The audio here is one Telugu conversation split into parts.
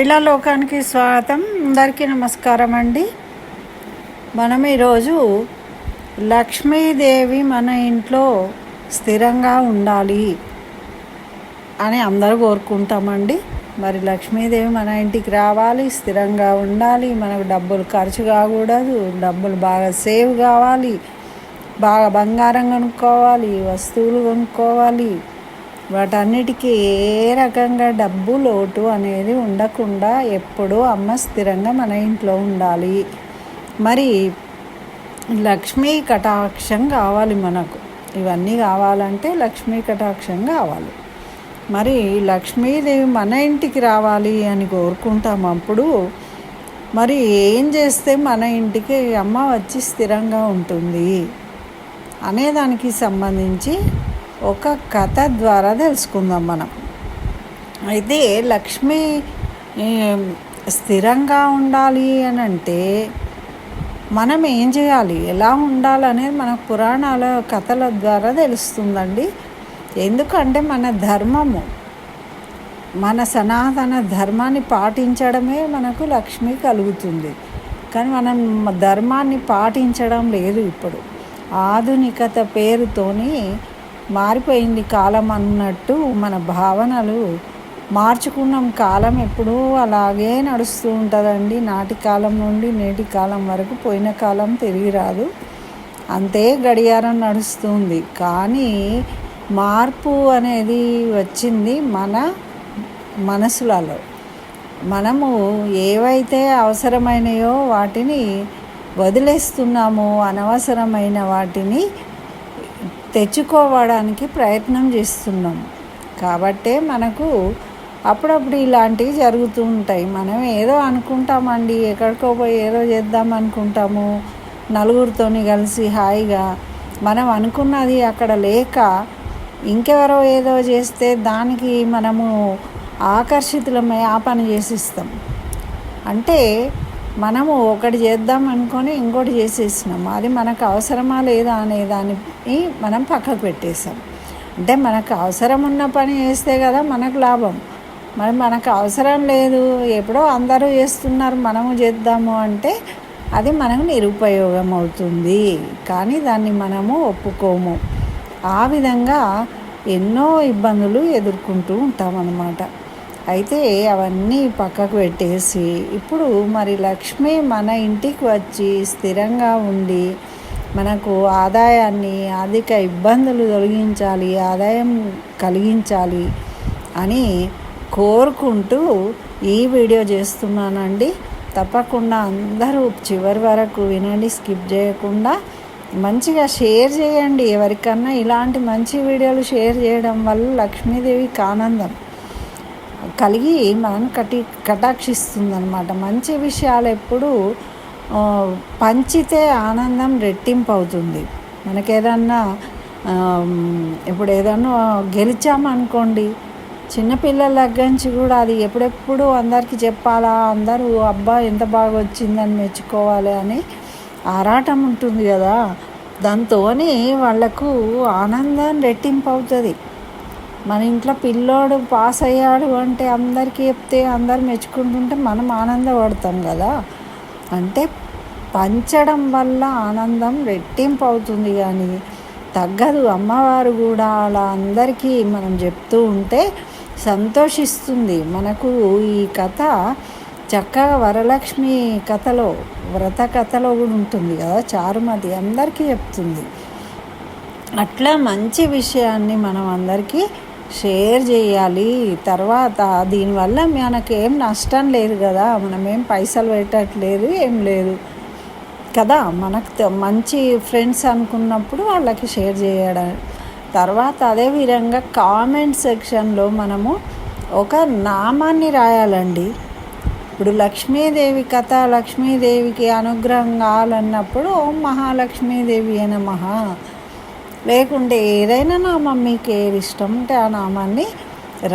మహిళా లోకానికి స్వాగతం. అందరికీ నమస్కారం అండి. మనం ఈరోజు లక్ష్మీదేవి మన ఇంట్లో స్థిరంగా ఉండాలి అని అందరూ కోరుకుంటామండి. మరి లక్ష్మీదేవి మన ఇంటికి రావాలి, స్థిరంగా ఉండాలి, మనకు డబ్బులు ఖర్చు కాకూడదు, డబ్బులు బాగా సేవ్ కావాలి, బాగా బంగారం కొనుక్కోవాలి, వస్తువులు కొనుక్కోవాలి, వాటన్నిటికీ ఏ రకంగా డబ్బు లోటు అనేది ఉండకుండా ఎప్పుడూ అమ్మ స్థిరంగా మన ఇంట్లో ఉండాలి. మరి లక్ష్మీ కటాక్షం కావాలి మనకు. ఇవన్నీ కావాలంటే లక్ష్మీ కటాక్షం కావాలి. మరి లక్ష్మీదేవి మన ఇంటికి రావాలి అని కోరుకుంటాం. అప్పుడు మరి ఏం చేస్తే మన ఇంటికి అమ్మ వచ్చి స్థిరంగా ఉంటుంది అనేదానికి సంబంధించి ఒక కథ ద్వారా తెలుసుకుందాం మనం. అయితే లక్ష్మి స్థిరంగా ఉండాలి అని అంటే మనం ఏం చేయాలి, ఎలా ఉండాలనేది మనకు పురాణాల కథల ద్వారా తెలుస్తుందండి. ఎందుకంటే మన ధర్మము, మన సనాతన ధర్మాన్ని పాటించడమే మనకు లక్ష్మి కలుగుతుంది. కానీ మనం ధర్మాన్ని పాటించడం లేదు. ఇప్పుడు ఆధునికత పేరుతోని మారిపోయింది కాలం అన్నట్టు మన భావనలు మార్చుకున్నాం. కాలం ఎప్పుడూ అలాగే నడుస్తూ ఉంటుందండి. నాటి కాలం నుండి నేటి కాలం వరకు పోయిన కాలం తిరిగి రాదు, అంతే గడియారం నడుస్తుంది. కానీ మార్పు అనేది వచ్చింది మన మనసులలో. మనము ఏవైతే అవసరమైనయో వాటిని వదిలేస్తున్నామో, అనవసరమైన వాటిని తెచ్చుకోవడానికి ప్రయత్నం చేస్తున్నాం. కాబట్టే మనకు అప్పుడప్పుడు ఇలాంటివి జరుగుతూ ఉంటాయి. మనం ఏదో అనుకుంటామండి, ఎక్కడికో పోయి ఏదో చేద్దాం అనుకుంటాము, నలుగురితోని కలిసి హాయిగా. మనం అనుకున్నది అక్కడ లేక ఇంకెవరో ఏదో చేస్తే దానికి మనము ఆకర్షితులమై ఆ పని చేసిస్తాం. అంటే మనము ఒకటి చేద్దాం అనుకొని ఇంకోటి చేసేసినాం. అది మనకు అవసరమా లేదా అనే దాన్ని మనం పక్కకు పెట్టేసాం. అంటే మనకు అవసరం ఉన్న పని చేస్తే కదా మనకు లాభం. మరి మనకు అవసరం లేదు, ఎప్పుడో అందరూ చేస్తున్నారు మనము చేద్దాము అంటే అది మనకు నిరుపయోగం అవుతుంది. కానీ దాన్ని మనము ఒప్పుకోము. ఆ విధంగా ఎన్నో ఇబ్బందులు ఎదుర్కొంటూ ఉంటామన్నమాట. అయితే అవన్నీ పక్కకు పెట్టేసి ఇప్పుడు మరి లక్ష్మి మన ఇంటికి వచ్చి స్థిరంగా ఉండి మనకు ఆదాయాన్ని, ఆర్థిక ఇబ్బందులు తొలగించాలి, ఆదాయం కలిగించాలి అని కోరుకుంటూ ఈ వీడియో చేస్తున్నానండి. తప్పకుండా అందరూ చివరి వరకు వినండి, స్కిప్ చేయకుండా. మంచిగా షేర్ చేయండి. ఎవరికన్నా ఇలాంటి మంచి వీడియోలు షేర్ చేయడం వల్ల లక్ష్మీదేవికి ఆనందం కలిగి మనం కటాక్షిస్తుంది అన్నమాట. మంచి విషయాలు ఎప్పుడు పంచితే ఆనందం రెట్టింపు అవుతుంది. మనకేదన్నా ఇప్పుడు ఏదన్నా గెలిచామనుకోండి, చిన్నపిల్లల దగ్గర నుంచి కూడా అది ఎప్పుడెప్పుడు అందరికీ చెప్పాలా, అందరూ అబ్బా ఎంత బాగా వచ్చిందని మెచ్చుకోవాలి అని ఆరాటం ఉంటుంది కదా. దాంతో వాళ్ళకు ఆనందం రెట్టింపు అవుతుంది. మన ఇంట్లో పిల్లోడు పాస్ అయ్యాడు అంటే అందరికీ చెప్తే అందరు మెచ్చుకుంటుంటే మనం ఆనందపడతాం కదా. అంటే పంచడం వల్ల ఆనందం రెట్టింపు అవుతుంది కానీ తగ్గదు. అమ్మవారు కూడా అలా అందరికీ మనం చెప్తూ ఉంటే సంతోషిస్తుంది. మనకు ఈ కథ చక్కగా వరలక్ష్మి కథలో, వ్రత కథలో కూడా ఉంటుంది కదా, చారుమతి అందరికీ చెప్తుంది. అట్లా మంచి విషయాన్ని మనం అందరికీ షేర్ చేయాలి. తర్వాత దీనివల్ల మనకేం నష్టం లేదు కదా, మనమేం పైసలు పెట్టట్లేదు, ఏం లేదు కదా. మనకు మంచి ఫ్రెండ్స్ అనుకున్నప్పుడు వాళ్ళకి షేర్ చేయడం. తర్వాత అదేవిధంగా కామెంట్ సెక్షన్లో మనము ఒక నామాన్ని రాయాలండి. ఇప్పుడు లక్ష్మీదేవి కథ, లక్ష్మీదేవికి అనుగ్రహం కావాలన్నప్పుడు ఓం మహాలక్ష్మీదేవి నమః, లేకుంటే ఏదైనా నామం మీకు ఏది ఇష్టం ఉంటే ఆ నామాన్ని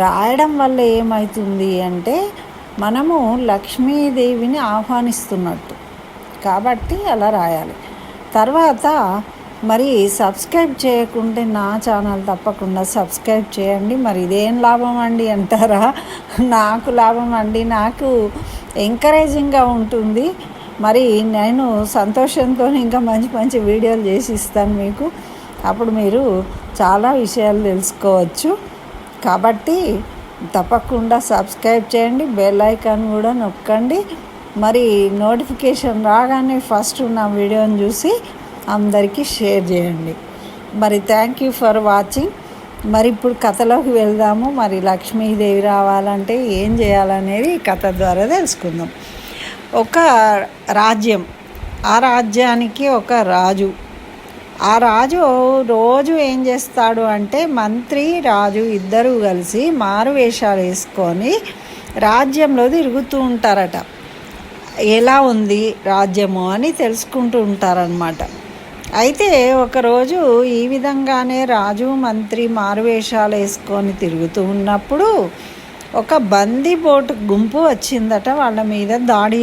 రాయడం వల్ల ఏమవుతుంది అంటే మనము లక్ష్మీదేవిని ఆహ్వానిస్తున్నట్టు. కాబట్టి అలా రాయాలి. తర్వాత మరి సబ్స్క్రైబ్ చేయకుంటే నా ఛానల్ తప్పకుండా సబ్స్క్రైబ్ చేయండి. మరి ఇదేం లాభం అండి అంటారా? నాకు లాభం అండి, నాకు ఎంకరేజింగ్గా ఉంటుంది. మరి నేను సంతోషంతో ఇంకా మంచి మంచి వీడియోలు చేసి ఇస్తాను మీకు. అప్పుడు మీరు చాలా విషయాలు తెలుసుకోవచ్చు. కాబట్టి తప్పకుండా సబ్స్క్రైబ్ చేయండి, బెల్ ఐకాన్ కూడా నొక్కండి. మరి నోటిఫికేషన్ రాగానే ఫస్ట్ నా వీడియోని చూసి అందరికీ షేర్ చేయండి. మరి థ్యాంక్ యూ ఫర్ వాచింగ్. మరి ఇప్పుడు కథలోకి వెళ్దాము. మరి లక్ష్మీదేవి రావాలంటే ఏం చేయాలనేది ఈ కథ ద్వారా తెలుసుకుందాం. ఒక రాజ్యం, ఆ రాజ్యానికి ఒక రాజు. ఆ రాజు రోజు ఏం చేస్తాడు అంటే మంత్రి రాజు ఇద్దరూ కలిసి మారు వేషాలు వేసుకొని రాజ్యంలో తిరుగుతూ ఉంటారట. ఎలా ఉంది రాజ్యము అని తెలుసుకుంటూ ఉంటారనమాట. అయితే ఒకరోజు ఈ విధంగానే రాజు మంత్రి మారువేషాలు వేసుకొని తిరుగుతూ ఉన్నప్పుడు ఒక బందీపోటు గుంపు వచ్చిందట, వాళ్ళ మీద దాడి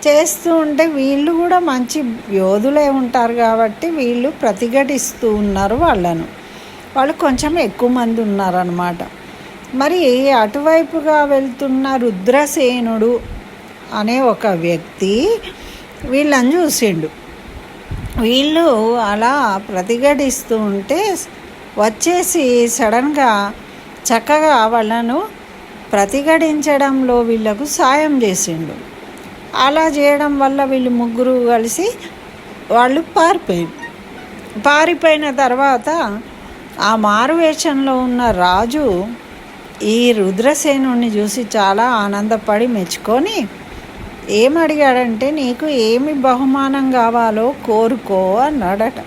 చేస్తూ ఉంటే వీళ్ళు కూడా మంచి యోధులే ఉంటారు కాబట్టి వీళ్ళు ప్రతిఘటిస్తూ ఉన్నారు వాళ్ళు కొంచెం ఎక్కువ మంది ఉన్నారనమాట. మరి అటువైపుగా వెళ్తున్న రుద్రసేనుడు అనే ఒక వ్యక్తి వీళ్ళని చూసిండు. వీళ్ళు అలా ప్రతిఘటిస్తూ ఉంటే వచ్చేసి సడన్గా చక్కగా వాళ్ళను ప్రతిఘటించడంలో వీళ్ళకు సాయం చేసిండు. అలా చేయడం వల్ల వీళ్ళు ముగ్గురు కలిసి వాళ్ళు పారిపోయిన తర్వాత ఆ మారువేషంలో ఉన్న రాజు ఈ రుద్రసేనుడిని చూసి చాలా ఆనందపడి మెచ్చుకొని ఏమడిగాడంటే, నీకు ఏమి బహుమానం కావాలో కోరుకో అన్నాడట.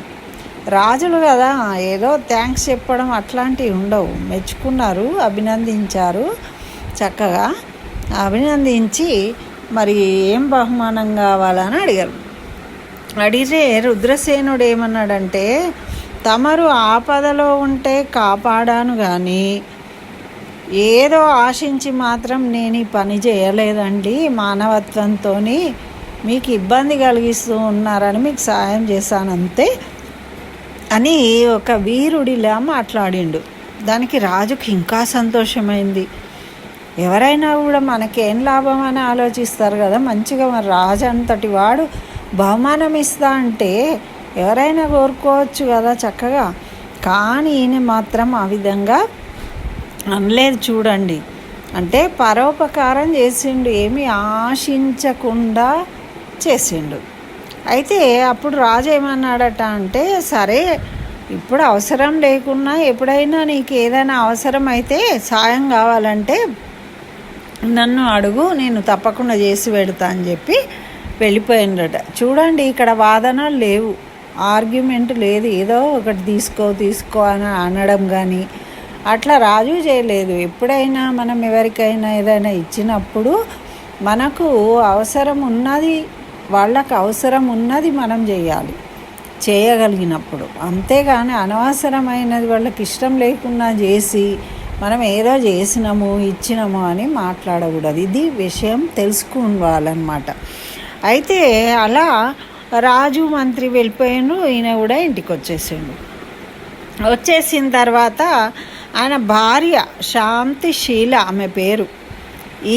రాజులు కదా, ఏదో థ్యాంక్స్ చెప్పడం అట్లాంటివి ఉండవు. మెచ్చుకున్నారు, అభినందించారు. చక్కగా అభినందించి మరి ఏం బహుమానం కావాలని అడిగారు. అడిగితే రుద్రసేనుడు ఏమన్నాడంటే, తమరు ఆపదలో ఉంటే కాపాడాను కానీ ఏదో ఆశించి మాత్రం నేను ఈ పని చేయలేదండి. మానవత్వంతో మీకు ఇబ్బంది కలిగిస్తూ ఉన్నారని మీకు సాయం చేశానంతే అని ఒక వీరుడిలా మాట్లాడిండు. దానికి రాజుకి ఇంకా సంతోషమైంది. ఎవరైనా కూడా మనకేం లాభం అని ఆలోచిస్తారు కదా. మంచిగా మరి రాజు అంతటి వాడు బహుమానం ఇస్తా అంటే ఎవరైనా కోరుకోవచ్చు కదా చక్కగా. కానీ ఈయన మాత్రం ఆ విధంగా అనలేదు. చూడండి, అంటే పరోపకారం చేసిండు, ఏమీ ఆశించకుండా చేసిండు. అయితే అప్పుడు రాజు ఏమన్నాడట అంటే, సరే ఇప్పుడు అవసరం లేకున్నా ఎప్పుడైనా నీకు ఏదైనా అవసరం అయితే సాయం కావాలంటే నన్ను అడుగు, నేను తప్పకుండా చేసి పెడతా అని చెప్పి వెళ్ళిపోయిండట. చూడండి, ఇక్కడ వాదనలు లేవు, ఆర్గ్యుమెంట్ లేదు. ఏదో ఒకటి తీసుకో అని అనడం కానీ అట్లా రాజు చేయలేదు. ఎప్పుడైనా మనం ఎవరికైనా ఏదైనా ఇచ్చినప్పుడు మనకు అవసరం ఉన్నది, వాళ్ళకు అవసరం ఉన్నది మనం చేయగలిగినప్పుడు. అంతేగాని అనవసరమైనది వాళ్ళకి ఇష్టం లేకుండా చేసి మనం ఏదో చేసినాము ఇచ్చినాము అని మాట్లాడకూడదు. ఇది విషయం తెలుసుకోవాలన్నమాట. అయితే అలా రాజు మంత్రి వెళ్ళిపోయాను, ఈయన కూడా ఇంటికి వచ్చేసిన తర్వాత ఆయన భార్య శాంతిశీల, ఆమె పేరు.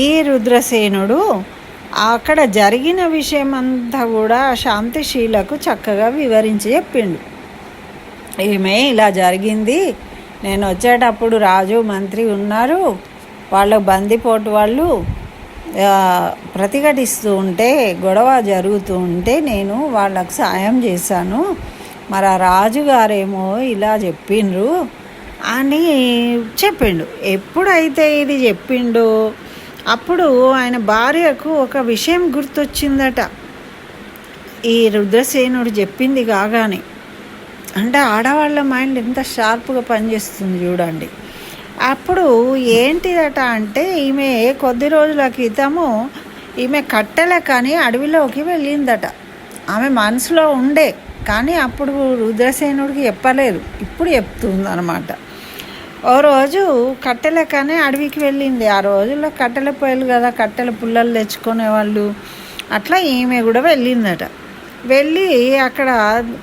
ఈ రుద్రసేనుడు అక్కడ జరిగిన విషయం అంతా కూడా శాంతిశీలకు చక్కగా వివరించి చెప్పిండు. ఈమె ఇలా జరిగింది, నేను వచ్చేటప్పుడు రాజు మంత్రి ఉన్నారు, వాళ్ళ బందిపోటు వాళ్ళు ప్రతిఘటిస్తూ ఉంటే గొడవ జరుగుతూ ఉంటే నేను వాళ్ళకు సాయం చేశాను. మరి ఆ రాజుగారేమో ఇలా చెప్పిండ్రు అని చెప్పిండు. ఎప్పుడైతే ఇది చెప్పిండో అప్పుడు ఆయన భార్యకు ఒక విషయం గుర్తొచ్చిందట. ఈ రుద్రసేనుడు చెప్పింది కాగానే, అంటే ఆడవాళ్ళ మైండ్ ఎంత షార్ప్గా పనిచేస్తుంది చూడండి. అప్పుడు ఏంటిదట అంటే, ఈమె కొద్ది రోజుల క్రితము ఈమె కట్టెలకని అడవిలోకి వెళ్ళిందట. ఆమె మనసులో ఉండే కానీ అప్పుడు రుద్రసేనుడికి చెప్పలేదు, ఇప్పుడు చెప్తుంది అనమాట. ఓ రోజు కట్టెలకనే అడవికి వెళ్ళింది. ఆ రోజుల్లో కట్టెల పొయ్యలు కదా, కట్టెల పుల్లలు తెచ్చుకునేవాళ్ళు. అట్లా ఈమె కూడా వెళ్ళిందట. వెళ్ళి అక్కడ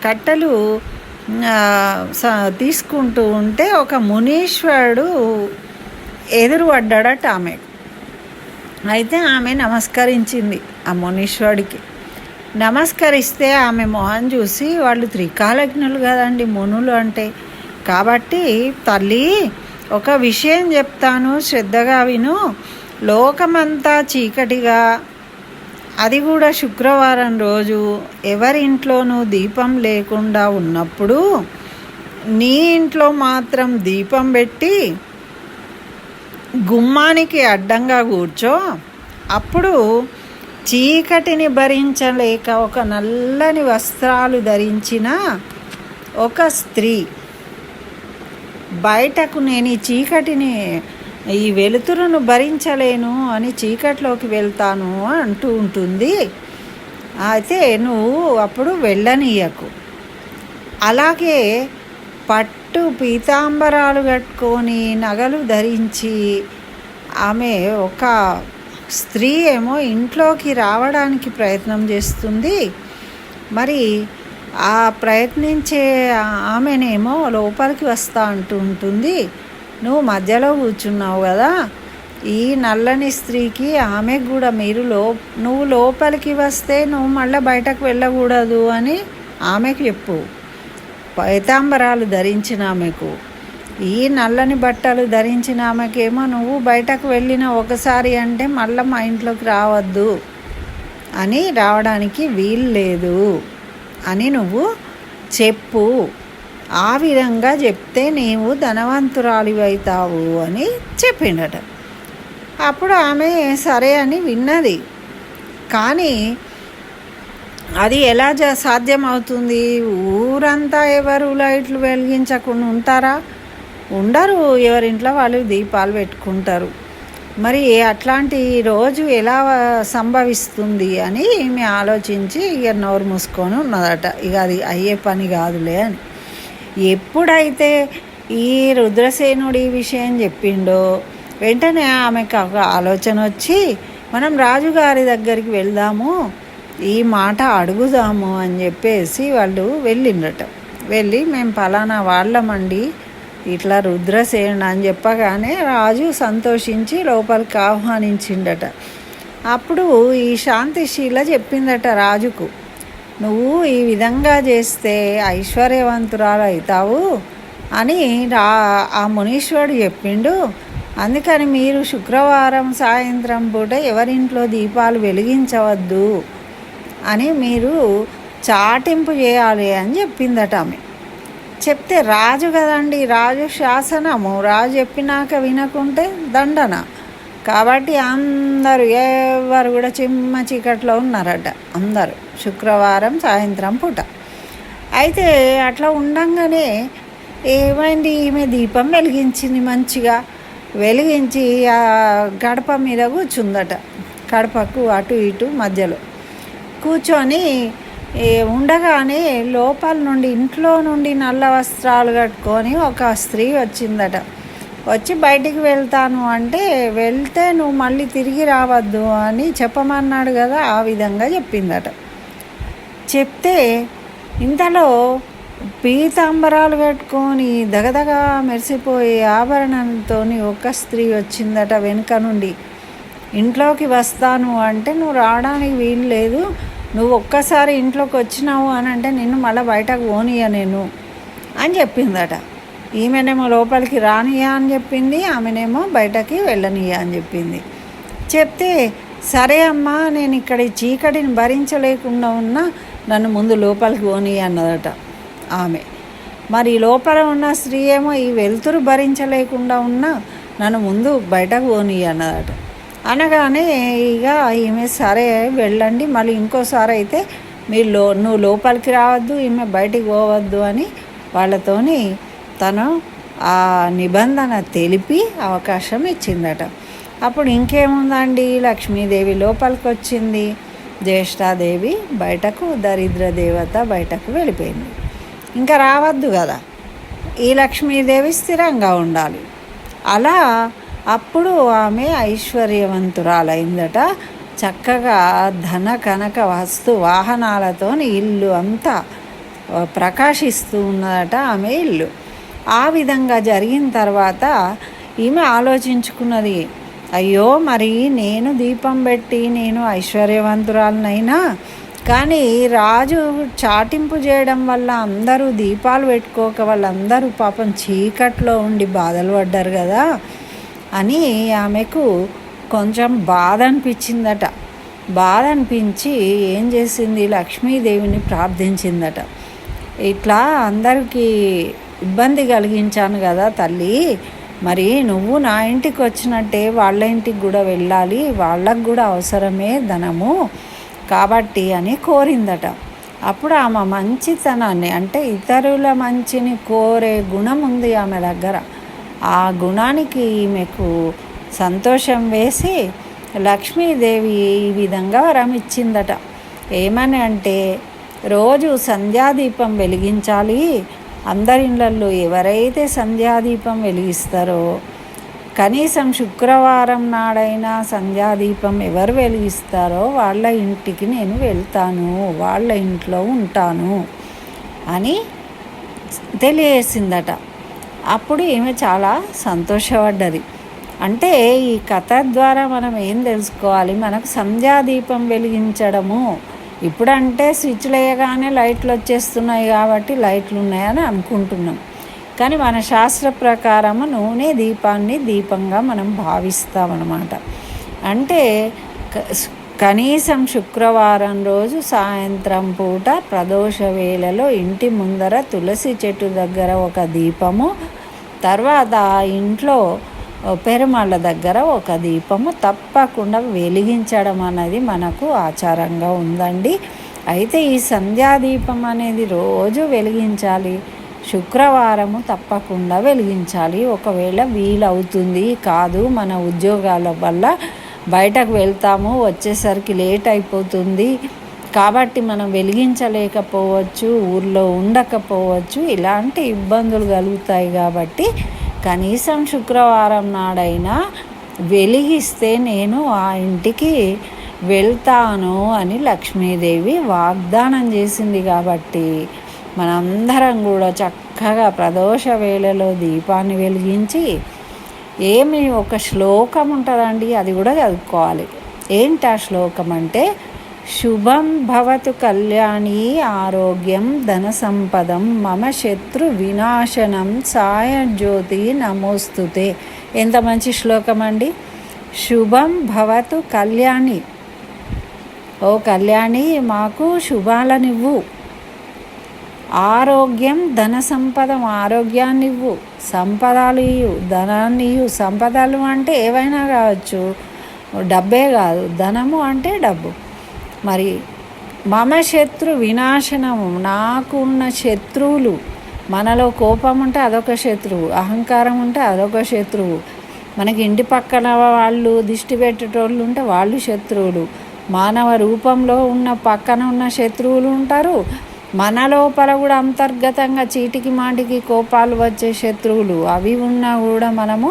కట్టెలు తీసుకుంటూ ఉంటే ఒక మునీశ్వరుడు ఎదురుపడ్డాడట ఆమె. అయితే ఆమె నమస్కరించింది ఆ మునీశ్వరుడికి. నమస్కరిస్తే ఆమె మొహం చూసి, వాళ్ళు త్రికాలజ్ఞులు కదండి మునులు అంటే, కాబట్టి తల్లి ఒక విషయం చెప్తాను, శ్రద్ధగా విను. లోకమంతా చీకటిగా, అది కూడా శుక్రవారం రోజు ఎవరింట్లోనూ దీపం లేకుండా ఉన్నప్పుడు నీ ఇంట్లో మాత్రం దీపం పెట్టి గుమ్మానికి అడ్డంగా కూర్చో. అప్పుడు చీకటిని భరించలేక ఒక నల్లని వస్త్రాలు ధరించిన ఒక స్త్రీ బయటకు, నేను ఈ చీకటిని, ఈ వెలుతురును భరించలేను అని చీకటిలోకి వెళ్తాను అంటూ ఉంటుంది. అయితే నువ్వు అప్పుడు వెళ్ళనీయకు. అలాగే పట్టు పీతాంబరాలు కట్టుకొని నగలు ధరించి ఆమె ఒక స్త్రీ ఏమో ఇంట్లోకి రావడానికి ప్రయత్నం చేస్తుంది. మరి ఆ ప్రయత్నించే ఆమెనేమో లోపలికి వస్తా అంటూ ఉంటుంది. నువ్వు మధ్యలో కూర్చున్నావు కదా, ఈ నల్లని స్త్రీకి ఆమెకు కూడా నువ్వు లోపలికి వస్తే నువ్వు మళ్ళీ బయటకు వెళ్ళకూడదు అని ఆమెకు చెప్పు. పైతాంబరాలు ధరించిన ఆమెకు, ఈ నల్లని బట్టలు ధరించిన ఆమెకేమో నువ్వు బయటకు వెళ్ళిన ఒకసారి అంటే మళ్ళీ మా ఇంట్లోకి రావద్దు అని, రావడానికి వీలు లేదు అని నువ్వు చెప్పు. ఆ విధంగా చెప్తే నీవు ధనవంతురాలివైతావు అని చెప్పిండట. అప్పుడు ఆమె సరే అని విన్నది. కానీ అది ఎలా సాధ్యమవుతుంది? ఊరంతా ఎవరు లైట్లు వెలిగించకుండా ఉంటారా? ఉండరు. ఎవరింట్లో వాళ్ళు దీపాలు పెట్టుకుంటారు. మరి అట్లాంటి రోజు ఎలా సంభవిస్తుంది అని ఈమె ఆలోచించి ఇక నోరు మూసుకొని ఉన్నదట. ఇక అది అయ్యే పని కాదులే అని. ఎప్పుడైతే ఈ రుద్రసేనుడు ఈ విషయం చెప్పిండో వెంటనే ఆమెకు ఒక ఆలోచన వచ్చి, మనం రాజుగారి దగ్గరికి వెళ్దాము, ఈ మాట అడుగుదాము అని చెప్పేసి వాళ్ళు వెళ్ళిండట. వెళ్ళి మేము పలానా వాళ్ళమండి, ఇట్లా రుద్రసేనుడు అని చెప్పగానే రాజు సంతోషించి లోపలికి ఆహ్వానించిండట. అప్పుడు ఈ శాంతిశీల చెప్పిందట రాజుకు, నువ్వు ఈ విధంగా చేస్తే ఐశ్వర్యవంతురాలు అవుతావు అని ఆ మునీశ్వరుడు చెప్పిండు. అందుకని మీరు శుక్రవారం సాయంత్రం పూట ఎవరింట్లో దీపాలు వెలిగించవద్దు అని మీరు చాటింపు చేయాలి అని చెప్పిందట ఆమె. చెప్తే రాజు కదండి, రాజు శాసనము, రాజు చెప్పినాక వినకుంటే దండన. కాబట్టి అందరూ ఎవరు కూడా చిమ్మ చీకట్లో ఉన్నారట అందరూ శుక్రవారం సాయంత్రం పూట. అయితే అట్లా ఉండంగానే ఏమైంది, ఈమె దీపం వెలిగించింది, మంచిగా వెలిగించి ఆ గడప మీద కూర్చుందట. గడపకు అటు ఇటు మధ్యలో కూర్చొని ఉండగానే లోపల నుండి, ఇంట్లో నుండి నల్ల వస్త్రాలు కట్టుకొని ఒక స్త్రీ వచ్చిందట. వచ్చి బయటికి వెళ్తాను అంటే, వెళ్తే నువ్వు మళ్ళీ తిరిగి రావద్దు అని చెప్పమన్నాడు కదా, ఆ విధంగా చెప్పిందట. చెప్తే ఇంతలో పీతాంబరాలు కట్టుకొని దగదగా మెరిసిపోయే ఆభరణంతో ఒక స్త్రీ వచ్చిందట వెనుక నుండి. ఇంట్లోకి వస్తాను అంటే నువ్వు రావడానికి వీలు లేదు, నువ్వు ఒక్కసారి ఇంట్లోకి వచ్చినావు అని అంటే నిన్ను మళ్ళీ బయటకు పోనీయ నేను అని చెప్పిందట. ఈమెనేమో లోపలికి రానియా అని చెప్పింది, ఆమెనేమో బయటకి వెళ్ళనియా అని చెప్పింది. చెప్తే సరే అమ్మా, నేను ఇక్కడ ఈ చీకటిని భరించలేకుండా ఉన్నా, నన్ను ముందు లోపలికి పోనీ అన్నదట ఆమె. మరి లోపల ఉన్న స్త్రీ ఏమో ఈ వెలుతురు భరించలేకుండా ఉన్నా, నన్ను ముందు బయటకు పోనీ అన్నదట. అనగానే ఇక ఈమె సరే వెళ్ళండి, మళ్ళీ ఇంకోసారి అయితే నువ్వు లోపలికి రావద్దు, ఈమె బయటికి పోవద్దు అని వాళ్ళతోని తను ఆ నిబంధన తెలిపి అవకాశం ఇచ్చిందట. అప్పుడు ఇంకేముందండి, లక్ష్మీదేవి లోపలికి వచ్చింది, జ్యేష్ఠాదేవి బయటకు, దరిద్ర దేవత బయటకు వెళ్ళిపోయింది. ఇంకా రావద్దు కదా, ఈ లక్ష్మీదేవి స్థిరంగా ఉండాలి. అలా అప్పుడు ఆమె ఐశ్వర్యవంతురాలైందట. చక్కగా ధన కనక వస్తు వాహనాలతో ఇల్లు అంతా ప్రకాశిస్తూ ఉన్నదట ఆమె ఇల్లు. ఆ విధంగా జరిగిన తర్వాత ఈమె ఆలోచించుకున్నది, అయ్యో మరి నేను దీపం పెట్టి నేను ఐశ్వర్యవంతురాలనైనా కానీ రాజు చాటింపు చేయడం వల్ల అందరూ దీపాలు పెట్టుకోక వాళ్ళందరూ పాపం చీకట్లో ఉండి బాధలు పడ్డారు కదా అని ఆమెకు కొంచెం బాధ అనిపించిందట. బాధ అనిపించి ఏం చేసింది, లక్ష్మీదేవిని ప్రార్థించిందట. ఇట్లా అందరికీ ఇబ్బంది కలిగించాను కదా తల్లి, మరి నువ్వు నా ఇంటికి వచ్చినట్టే వాళ్ళ ఇంటికి కూడా వెళ్ళాలి, వాళ్ళకు కూడా అవసరమే ధనము కాబట్టి అని కోరిందట. అప్పుడు ఆమె మంచితనాన్ని అంటే ఇతరుల మంచిని కోరే గుణం ఉంది ఆమె దగ్గర. ఆ గుణానికి ఈమెకు సంతోషం వేసి లక్ష్మీదేవి ఈ విధంగా వరం ఇచ్చిందట. ఏమని అంటే, రోజు సంధ్యాదీపం వెలిగించాలి. అందరిళ్ళల్లో ఎవరైతే సంధ్యాదీపం వెలిగిస్తారో, కనీసం శుక్రవారం నాడైనా సంధ్యాదీపం ఎవరు వెలిగిస్తారో వాళ్ళ ఇంటికి నేను వెళ్తాను, వాళ్ళ ఇంట్లో ఉంటాను అని తెలియజేసిందట. అప్పుడు ఈమె చాలా సంతోషపడ్డది. అంటే ఈ కథ ద్వారా మనం ఏం తెలుసుకోవాలి, మనకు సంధ్యాదీపం వెలిగించడము ఇప్పుడంటే స్విచ్లు వేయగానే లైట్లు వచ్చేస్తున్నాయి కాబట్టి లైట్లు ఉన్నాయని అనుకుంటున్నాం. కానీ మన శాస్త్ర ప్రకారము నూనె దీపాన్ని దీపంగా మనం భావిస్తామన్నమాట. అంటే కనీసం శుక్రవారం రోజు సాయంత్రం పూట ప్రదోష వేళలో ఇంటి ముందర తులసి చెట్టు దగ్గర ఒక దీపము, తర్వాత ఇంట్లో పెరుమాళ్ళ దగ్గర ఒక దీపము తప్పకుండా వెలిగించడం అనేది మనకు ఆచారంగా ఉందండి. అయితే ఈ సంధ్యాదీపం అనేది రోజు వెలిగించాలి, శుక్రవారము తప్పకుండా వెలిగించాలి. ఒకవేళ వీలవుతుంది కాదు, మన ఉద్యోగాల వల్ల బయటకు వెళ్తాము, వచ్చేసరికి లేట్ అయిపోతుంది కాబట్టి మనం వెలిగించలేకపోవచ్చు, ఊర్లో ఉండకపోవచ్చు, ఇలాంటి ఇబ్బందులు కలుగుతాయి కాబట్టి కనీసం శుక్రవారం నాడైనా వెలిగిస్తే నేను ఆ ఇంటికి వెళ్తాను అని లక్ష్మీదేవి వాగ్దానం చేసింది. కాబట్టి మనందరం కూడా చక్కగా ప్రదోష వేళలో దీపాన్ని వెలిగించి ఒక శ్లోకం ఉంటుందండి, అది కూడా చదువుకోవాలి. ఏంటి ఆ శ్లోకం అంటే, శుభం భవతు కళ్యాణి ఆరోగ్యం ధన సంపదం మమ శత్రు వినాశనం సాయజ్యోతి నమోస్తుతే. ఎంత మంచి శ్లోకం అండి. శుభం భవతు కళ్యాణి, ఓ కళ్యాణి మాకు శుభాలనివ్వు. ఆరోగ్యం ధన సంపదం, ఆరోగ్యాన్ని ఇవ్వు. సంపదలు ఇవ్వు, ధనాన్ని ఇవ్వు. సంపదలు అంటే ఏవైనా కావచ్చు, డబ్బే కాదు, ధనము అంటే డబ్బు. మరి మమ శత్రు వినాశనము, నాకు ఉన్న శత్రువులు, మనలో కోపం ఉంటే అదొక శత్రువు, అహంకారం ఉంటే అదొక శత్రువు, మనకి ఇంటి పక్కన వాళ్ళు దిష్టి పెట్టేటోళ్ళు ఉంటే వాళ్ళు శత్రువులు, మానవ రూపంలో ఉన్న పక్కన ఉన్న శత్రువులు ఉంటారు, మన లోపల కూడా అంతర్గతంగా చీటికి మాటికి కోపాలు వచ్చే శత్రువులు అవి ఉన్నా కూడా మనము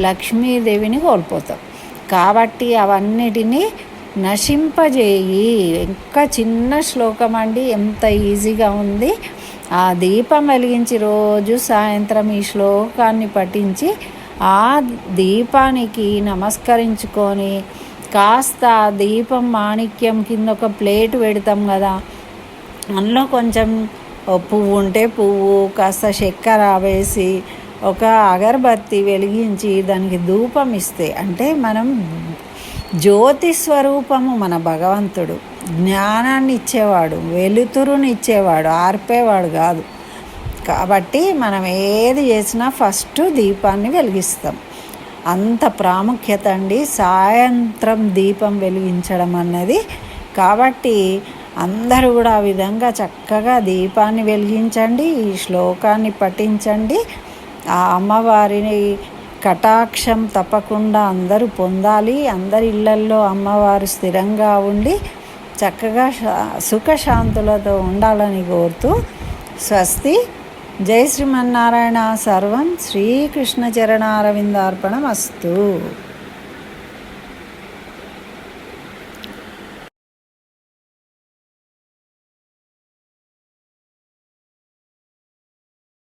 లక్ష్మీదేవిని కోల్పోతాం. కాబట్టి అవన్నిటినీ నశింపజేయి. ఇంకా చిన్న శ్లోకం అండి, ఎంత ఈజీగా ఉంది. ఆ దీపం వెలిగించి రోజు సాయంత్రం ఈ శ్లోకాన్ని పఠించి ఆ దీపానికి నమస్కరించుకొని కాస్త దీపం మాణిక్యం కింద ఒక ప్లేట్ పెడతాం కదా, అందులో కొంచెం పువ్వు ఉంటే పువ్వు, కాస్త చక్కెర వేసి ఒక అగరబత్తి వెలిగించి దానికి ధూపం ఇస్తే, అంటే మనం జ్యోతి స్వరూపము మన భగవంతుడు, జ్ఞానాన్ని ఇచ్చేవాడు, వెలుతురుని ఇచ్చేవాడు, ఆర్పేవాడు కాదు. కాబట్టి మనం ఏది చేసినా ఫస్ట్ దీపాన్ని వెలిగిస్తాం. అంత ప్రాముఖ్యత అండి సాయంత్రం దీపం వెలిగించడం అన్నది. కాబట్టి అందరూ కూడా ఆ విధంగా చక్కగా దీపాన్ని వెలిగించండి, ఈ శ్లోకాన్ని పఠించండి. ఆ అమ్మవారిని కటాక్షం తప్పకుండా అందరూ పొందాలి. అందరి ఇళ్లల్లో అమ్మవారు స్థిరంగా ఉండి చక్కగా సుఖశాంతులతో ఉండాలని కోరుతూ స్వస్తి. జై శ్రీమన్నారాయణ. సర్వం శ్రీకృష్ణ చరణారవిందార్పణమస్తు.